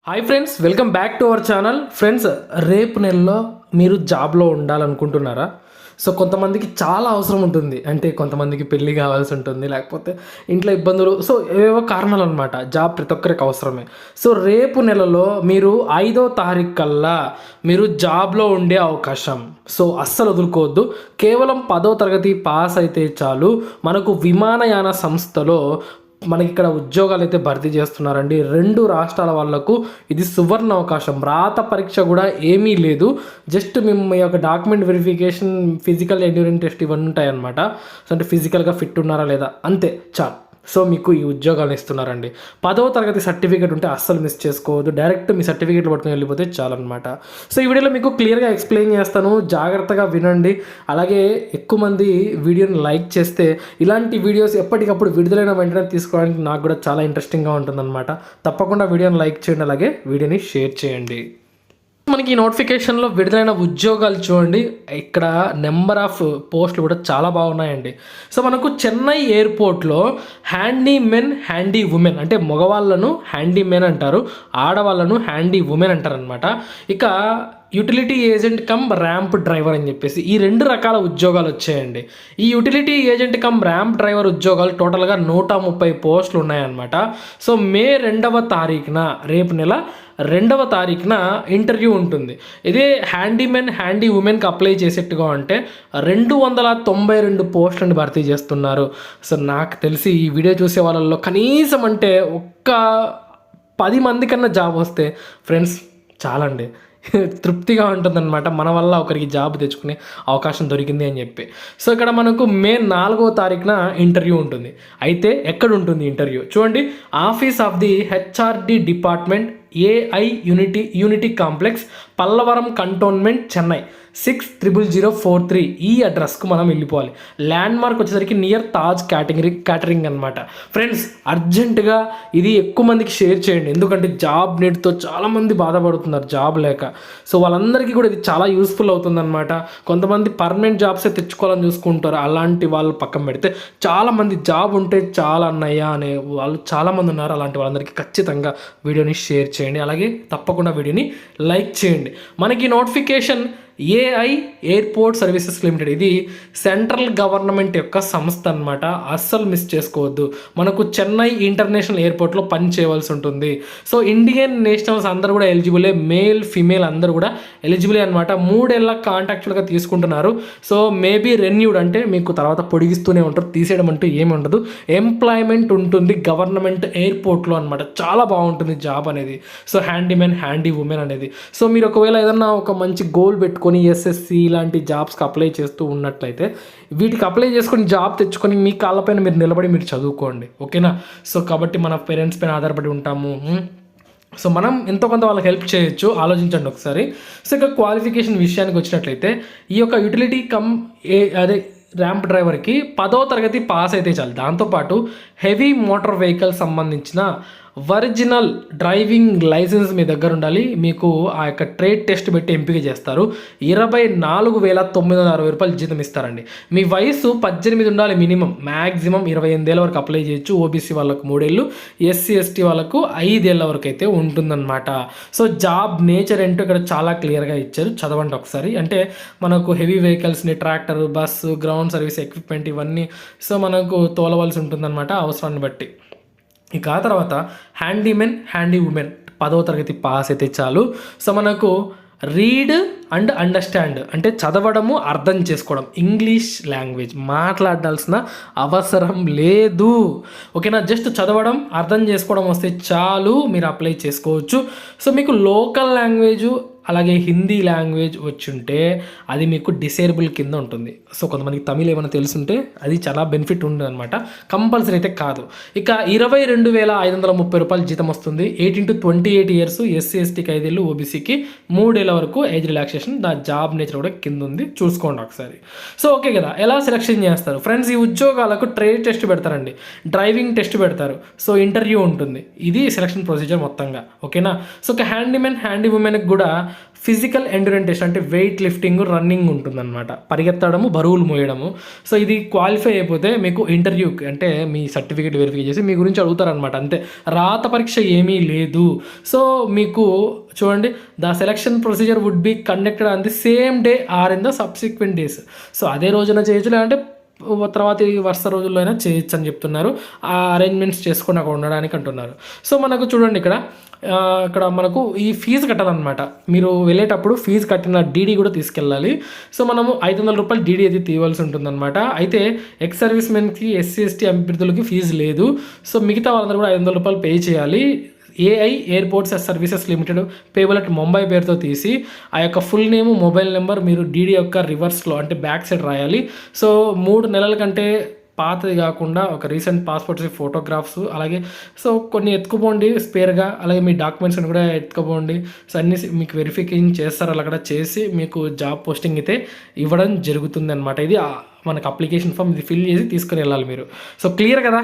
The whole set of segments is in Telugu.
Hi friends, welcome back to our channel. Friends, రేపు నెలలో మీరు జాబ్లో ఉండాలనుకుంటున్నారా? సో కొంతమందికి చాలా అవసరం ఉంటుంది. అంటే కొంతమందికి పెళ్ళి కావాల్సి ఉంటుంది, లేకపోతే ఇంట్లో ఇబ్బందులు, సో ఏవేవో కారణాలు అనమాట. జాబ్ ప్రతి ఒక్కరికి అవసరమే. సో రేపు నెలలో మీరు 5వ తారీఖు కల్లా మీరు జాబ్లో ఉండే అవకాశం. సో అస్సలు వదులుకోవద్దు. కేవలం 10వ తరగతి పాస్ అయితే చాలు. మనకు విమానయాన సంస్థలో మనకి ఇక్కడ ఉద్యోగాలు అయితే భర్తీ చేస్తున్నారండి. 2 రాష్ట్రాల వాళ్ళకు ఇది సువర్ణ అవకాశం. రాత పరీక్ష కూడా ఏమీ లేదు. జస్ట్ మేము మీ యొక్క document verification, physical endurance test ఇవన్నీ ఉంటాయన్నమాట. సో అంటే ఫిజికల్గా ఫిట్ ఉన్నారా లేదా అంతే, చాలు. సో మీకు ఈ ఉద్యోగాలు ఇస్తున్నారండి. 10వ తరగతి సర్టిఫికేట్ ఉంటే అస్సలు మిస్ చేసుకోవద్దు. డైరెక్ట్ మీ సర్టిఫికేట్లు పట్టుకుని వెళ్ళిపోతే చాలన్నమాట. సో ఈ వీడియోలో మీకు క్లియర్గా ఎక్స్ప్లెయిన్ చేస్తాను, జాగ్రత్తగా వినండి. అలాగే ఎక్కువ మంది వీడియోని లైక్ చేస్తే ఇలాంటి వీడియోస్ ఎప్పటికప్పుడు విడుదలైన వెంటనే తీసుకోవడానికి నాకు కూడా చాలా ఇంట్రెస్టింగ్గా ఉంటుందన్నమాట. తప్పకుండా వీడియోని లైక్ చేయండి, అలాగే వీడియోని షేర్ చేయండి. మనకి ఈ నోటిఫికేషన్లో విడుదలైన ఉద్యోగాలు చూడండి. ఇక్కడ నెంబర్ ఆఫ్ పోస్టులు కూడా చాలా బాగున్నాయండి. సో మనకు చెన్నై ఎయిర్పోర్ట్లో హ్యాండీ మెన్, హ్యాండీ ఉమెన్, అంటే మగవాళ్ళను హ్యాండీ మెన్ అంటారు, ఆడవాళ్ళను హ్యాండీ ఉమెన్ అంటారు అనమాట. ఇక utility agent come ramp driver అని చెప్పేసి ఈ 2 రకాల ఉద్యోగాలు వచ్చాయండి. ఈ utility agent come ramp driver ఉద్యోగాలు టోటల్గా 130 పోస్టులు ఉన్నాయన్నమాట. సో మే 2వ తారీఖున, రేపు నెల 2వ తారీఖున ఇంటర్వ్యూ ఉంటుంది. ఇదే హ్యాండీమెన్, హ్యాండీ ఉమెన్కి అప్లై చేసేట్టుగా అంటే 292 పోస్టులను భర్తీ చేస్తున్నారు. సో నాకు తెలిసి ఈ వీడియో చూసే వాళ్ళల్లో కనీసం అంటే ఒక్క 10 మంది కన్నా జాబ్ వస్తే ఫ్రెండ్స్ చాలండి, తృప్తిగా ఉంటుందన్నమాట. మన వల్ల ఒకరికి జాబ్ తెచ్చుకునే అవకాశం దొరికింది అని చెప్పి. సో ఇక్కడ మనకు మే 4వ తారీఖున ఇంటర్వ్యూ ఉంటుంది. అయితే ఎక్కడ ఉంటుంది ఇంటర్వ్యూ చూడండి. Office of the HRD department, AI unity complex, Pallavaram cantonment, Chennai 600043 ఈ అడ్రస్కు మనం వెళ్ళిపోవాలి. ల్యాండ్ మార్క్ వచ్చేసరికి నియర్ తాజ్ క్యాటరింగ్ అనమాట. ఫ్రెండ్స్, అర్జెంటుగా ఇది ఎక్కువ మందికి షేర్ చేయండి, ఎందుకంటే జాబ్ నీడ్తో చాలామంది బాధపడుతున్నారు జాబ్ లేక. సో వాళ్ళందరికీ కూడా ఇది చాలా యూస్ఫుల్ అవుతుందన్నమాట. కొంతమంది పర్మనెంట్ జాబ్సే తెచ్చుకోవాలని చూసుకుంటారు. అలాంటి వాళ్ళు పక్కన పెడితే చాలామంది జాబ్ ఉంటే చాలా అన్నయ్య అనే వాళ్ళు చాలామంది ఉన్నారు. అలాంటి వాళ్ళందరికీ ఖచ్చితంగా వీడియోని షేర్ చేయండి, అలాగే తప్పకుండా వీడియోని లైక్ చేయండి. మనకి notification AI airport services limited, ఇది సెంట్రల్ గవర్నమెంట్ యొక్క సంస్థ అనమాట. అస్సలు మిస్ చేసుకోవద్దు. మనకు చెన్నై ఇంటర్నేషనల్ ఎయిర్పోర్ట్లో పని చేయవలసి ఉంటుంది. సో ఇండియన్ నేషనల్స్ అందరూ కూడా ఎలిజిబులే, మేల్ ఫీమేల్ అందరూ కూడా ఎలిజిబులే అనమాట. 3 ఏళ్ళ కాంట్రాక్చువల్గా తీసుకుంటున్నారు. సో మేబీ రెన్యూడ్, అంటే మీకు తర్వాత పొడిగిస్తూనే ఉంటారు, తీసేయడం అంటూ ఏమి ఉండదు. ఎంప్లాయ్మెంట్ ఉంటుంది గవర్నమెంట్ ఎయిర్పోర్ట్లో అనమాట. చాలా బాగుంటుంది జాబ్ అనేది. సో హ్యాండీమెన్, హ్యాండీ ఉమెన్ అనేది. సో మీరు ఒకవేళ ఏదన్నా ఒక మంచి గోల్ పెట్టుకొని ఎస్ఎస్సి ఇలాంటి జాబ్స్కి అప్లై చేస్తూ ఉన్నట్లయితే వీటికి అప్లై చేసుకొని జాబ్ తెచ్చుకొని మీ కాళ్ళపైన మీరు నిలబడి మీరు చదువుకోండి, ఓకేనా? సో కాబట్టి మన పేరెంట్స్ పైన ఆధారపడి ఉంటాము. సో మనం ఎంతో కొంత వాళ్ళకి హెల్ప్ చేయొచ్చు, ఆలోచించండి ఒకసారి. సో ఇక క్వాలిఫికేషన్ విషయానికి వచ్చినట్లయితే ఈ యొక్క యూటిలిటీ ర్యాంప్ డ్రైవర్కి 10వ తరగతి పాస్ అయితే చాలు. దాంతోపాటు హెవీ మోటార్ వెహికల్ సంబంధించిన ఒరిజినల్ డ్రైవింగ్ లైసెన్స్ మీ దగ్గర ఉండాలి. మీకు ఆ యొక్క ట్రేడ్ టెస్ట్ పెట్టి ఎంపిక చేస్తారు. 24,960 రూపాయలు జీతం ఇస్తారండి. మీ వయసు 18 ఉండాలి మినిమం. మ్యాక్సిమం 28 ఏళ్ళ వరకు అప్లై చేయొచ్చు. ఓబీసీ వాళ్ళకు 3 ఏళ్ళు, ఎస్సీ ఎస్టీ వాళ్ళకు 5 ఏళ్ళ వరకు అయితే ఉంటుందన్నమాట. సో జాబ్ నేచర్ ఏంటో ఇక్కడ చాలా క్లియర్గా ఇచ్చారు, చదవండి ఒకసారి. అంటే మనకు హెవీ వెహికల్స్ని, tractor, bus, ground service equipment ఇవన్నీ సో మనకు తోలవలసి ఉంటుందన్నమాట అవసరాన్ని బట్టి. ఇక ఆ తర్వాత హ్యాండీమెన్, హ్యాండీ ఉమెన్ 10వ తరగతి పాస్ అయితే చాలు. సో మనకు రీడ్ అండ్ అండర్స్టాండ్, అంటే చదవడము, అర్థం చేసుకోవడం, ఇంగ్లీష్ లాంగ్వేజ్ మాట్లాడాల్సిన అవసరం లేదు, ఓకేనా? జస్ట్ చదవడం, అర్థం చేసుకోవడం వస్తే చాలు, మీరు అప్లై చేసుకోవచ్చు. సో మీకు లోకల్ లాంగ్వేజు అలాగే హిందీ లాంగ్వేజ్ వచ్చుంటే అది మీకు డిసేబుల్ కింద ఉంటుంది. సో కొంతమందికి తమిళ్ ఏమైనా తెలుసుంటే అది చాలా బెనిఫిట్ ఉంటుంది అనమాట, కంపల్సరీ అయితే కాదు. ఇక 22,530 రూపాయలు జీతం వస్తుంది. 18 to 28 ఇయర్స్, ఎస్సీ ఎస్టీకి 5 ఏళ్ళు, ఓబీసీకి 3 ఏళ్ళ వరకు ఏజ్ రిలాక్సేషన్. దా జాబ్ నేచర్ కూడా కింద ఉంది, చూసుకోండి ఒకసారి. సో ఓకే కదా, ఎలా సెలెక్షన్ చేస్తారు ఫ్రెండ్స్? ఈ ఉద్యోగాలకు ట్రేడ్ టెస్ట్ పెడతారండి, డ్రైవింగ్ టెస్ట్ పెడతారు, సో ఇంటర్వ్యూ ఉంటుంది. ఇది సెలక్షన్ ప్రొసీజర్ మొత్తంగా, ఓకేనా? సో ఒక హ్యాండీమెన్, హ్యాండీ ఉమెన్కి కూడా ఫిజికల్ ఎండ్యూరెన్స్ టెస్ట్ అంటే వెయిట్ లిఫ్టింగ్, రన్నింగ్ ఉంటుందన్నమాట, పరిగెత్తడము, బరువులు మోయడము. సో ఇది క్వాలిఫై అయిపోతే మీకు ఇంటర్వ్యూకి అంటే మీ సర్టిఫికేట్ వెరిఫై చేసి మీ గురించి అడుగుతారనమాట, అంతే. రాత పరీక్ష ఏమీ లేదు. సో మీకు చూడండి, the selection procedure would be conducted on the same day or in the subsequent days. So అదే రోజున చేయొచ్చు, లేదంటే తర్వాత ఈ వరుస రోజుల్లో అయినా చేయొచ్చు అని చెప్తున్నారు. ఆ అరేంజ్మెంట్స్ చేసుకొని అక్కడ ఉండడానికి అంటున్నారు. సో మనకు చూడండి ఇక్కడ మనకు ఈ ఫీజు కట్టాలన్నమాట. మీరు వెళ్ళేటప్పుడు ఫీజు కట్టిన డీడీ కూడా తీసుకెళ్ళాలి. సో మనము 500 రూపాయలు డీడీ అయితే తీయవలసి ఉంటుందన్నమాట. అయితే ఎక్స్ సర్వీస్ మెన్కి, ఎస్సీ ఎస్టీ అభ్యర్థులకి ఫీజు లేదు. సో మిగతా వాళ్ళందరూ కూడా 500 రూపాయలు పే చేయాలి. AI airports services limited payable at Mumbai పేరుతో తీసి ఆ యొక్క ఫుల్ నేమ్, మొబైల్ నెంబర్ మీరు డీడీ యొక్క రివర్స్లో అంటే బ్యాక్ సైడ్ రాయాలి. సో 3 నెలల కంటే పాతది కాకుండా ఒక రీసెంట్ పాస్పోర్ట్స్ ఫోటోగ్రాఫ్స్, అలాగే సో కొన్ని ఎత్తుకుపోండి స్పేర్గా, అలాగే మీ డాక్యుమెంట్స్ని కూడా ఎత్తుకుపోండి. సో అన్ని మీకు వెరిఫికేషన్ చేస్తారు, అలా కూడా చేసి మీకు జాబ్ పోస్టింగ్ అయితే ఇవ్వడం జరుగుతుంది అనమాట. ఇది మనకు అప్లికేషన్ ఫామ్, ఇది ఫిల్ చేసి తీసుకుని వెళ్ళాలి మీరు. సో క్లియర్ కదా?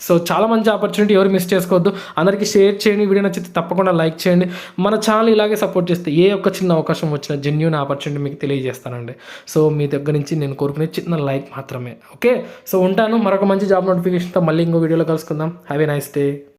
సో చాలా మంచి ఆపర్చునిటీ, ఎవరు మిస్ చేసుకోవద్దు. అందరికీ షేర్ చేయండి, వీడియో నచ్చితే తప్పకుండా లైక్ చేయండి. మన ఛానల్ ఇలాగే సపోర్ట్ చేస్తే ఏ ఒక్క చిన్న అవకాశం వచ్చినా జెన్యూన్ ఆపర్చునిటీ మీకు తెలియజేస్తానండి. సో మీ దగ్గర నుంచి నేను కోరుకునే చిన్న లైక్ మాత్రమే. ఓకే, సో ఉంటాను. మరొక మంచి జాబ్ నోటిఫికేషన్తో మళ్ళీ ఇంకో వీడియోలో కలుసుకుందాం. Have a nice day.